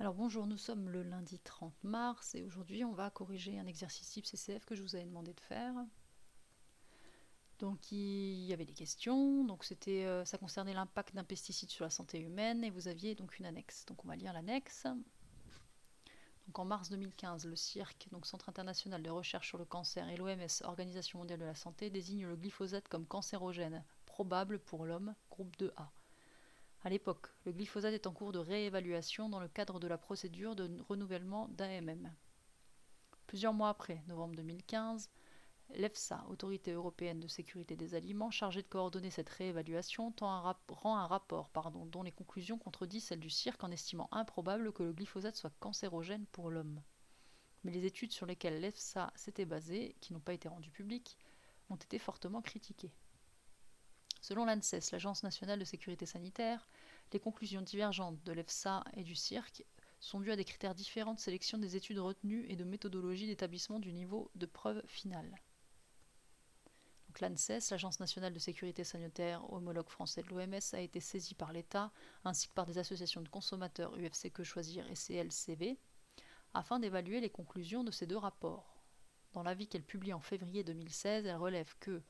Alors bonjour, nous sommes le lundi 30 mars et aujourd'hui on va corriger un exercice type CCF que je vous avais demandé de faire. Donc il y avait des questions, donc ça concernait l'impact d'un pesticide sur la santé humaine et vous aviez donc une annexe. Donc on va lire l'annexe. Donc en mars 2015, le CIRC, donc Centre international de recherche sur le cancer, et l'OMS, Organisation mondiale de la santé, désignent le glyphosate comme cancérogène probable pour l'homme, groupe 2A. À l'époque, le glyphosate est en cours de réévaluation dans le cadre de la procédure de renouvellement d'AMM. Plusieurs mois après, novembre 2015, l'EFSA, Autorité européenne de sécurité des aliments, chargée de coordonner cette réévaluation, rend un rapport dont les conclusions contredisent celles du CIRC en estimant improbable que le glyphosate soit cancérogène pour l'homme. Mais les études sur lesquelles l'EFSA s'était basée, qui n'ont pas été rendues publiques, ont été fortement critiquées. Selon l'ANSES, l'Agence nationale de sécurité sanitaire, les conclusions divergentes de l'EFSA et du CIRC sont dues à des critères différents de sélection des études retenues et de méthodologie d'établissement du niveau de preuve finale. Donc l'ANSES, l'Agence nationale de sécurité sanitaire, homologue français de l'OMS, a été saisie par l'État ainsi que par des associations de consommateurs UFC Que Choisir et CLCV afin d'évaluer les conclusions de ces deux rapports. Dans l'avis qu'elle publie en février 2016, elle relève que,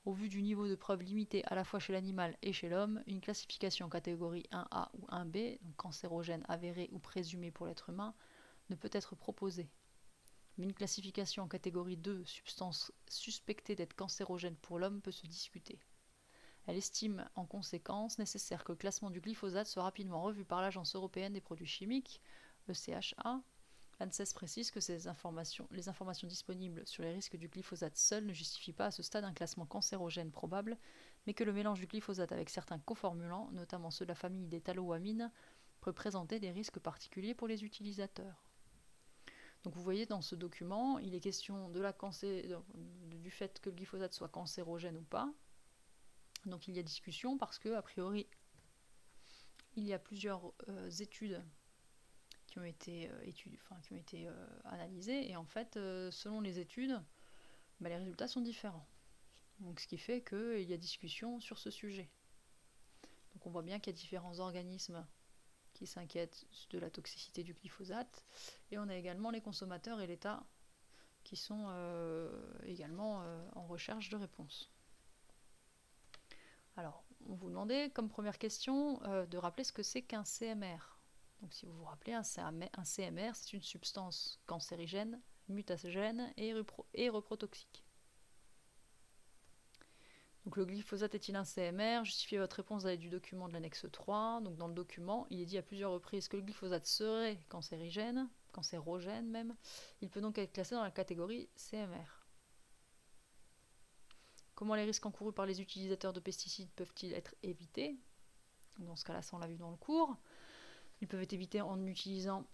au vu du niveau de preuve limité à la fois chez l'animal et chez l'homme, une classification en catégorie 1A ou 1B, donc cancérogène avéré ou présumé pour l'être humain, ne peut être proposée. Mais une classification en catégorie 2, substance suspectée d'être cancérogène pour l'homme, peut se discuter. Elle estime en conséquence nécessaire que le classement du glyphosate soit rapidement revu par l'Agence européenne des produits chimiques, ECHA. L'ANSES précise que les informations disponibles sur les risques du glyphosate seules ne justifient pas à ce stade un classement cancérogène probable, mais que le mélange du glyphosate avec certains coformulants, notamment ceux de la famille des taloamines, peut présenter des risques particuliers pour les utilisateurs. Donc vous voyez dans ce document, il est question du fait que le glyphosate soit cancérogène ou pas. Donc il y a discussion parce que, a priori, il y a plusieurs études qui ont été analysées, et en fait, selon les études, les résultats sont différents. Donc ce qui fait qu'il y a discussion sur ce sujet. Donc on voit bien qu'il y a différents organismes qui s'inquiètent de la toxicité du glyphosate, et on a également les consommateurs et l'État qui sont également en recherche de réponses. Alors, on vous demandait comme première question de rappeler ce que c'est qu'un CMR. Donc si vous vous rappelez, un CMR, c'est une substance cancérigène, mutagène et reprotoxique. Donc le glyphosate est-il un CMR? Justifiez votre réponse à l'aide du document de l'annexe 3. Donc dans le document, il est dit à plusieurs reprises que le glyphosate serait cancérogène même. Il peut donc être classé dans la catégorie CMR. Comment les risques encourus par les utilisateurs de pesticides peuvent-ils être évités? Dans ce cas-là, ça on l'a vu dans le cours. Ils peuvent être évités en utilisant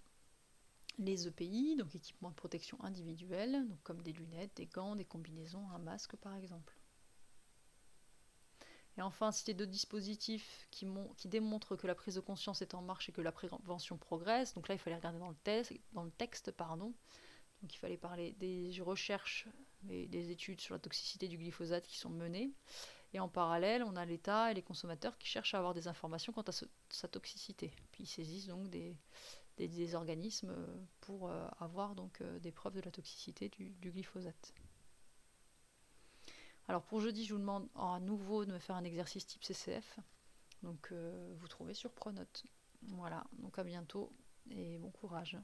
les EPI, donc équipements de protection individuelle, donc comme des lunettes, des gants, des combinaisons, un masque par exemple. Et enfin, citer d'autres dispositifs qui démontrent que la prise de conscience est en marche et que la prévention progresse. Donc là, il fallait regarder dans le texte. Donc il fallait parler des recherches et des études sur la toxicité du glyphosate qui sont menées. Et en parallèle, on a l'État et les consommateurs qui cherchent à avoir des informations quant à sa toxicité. Puis ils saisissent donc des organismes pour avoir donc des preuves de la toxicité du glyphosate. Alors pour jeudi, je vous demande à nouveau de me faire un exercice type CCF. Donc vous trouvez sur Pronote. Voilà, donc à bientôt et bon courage.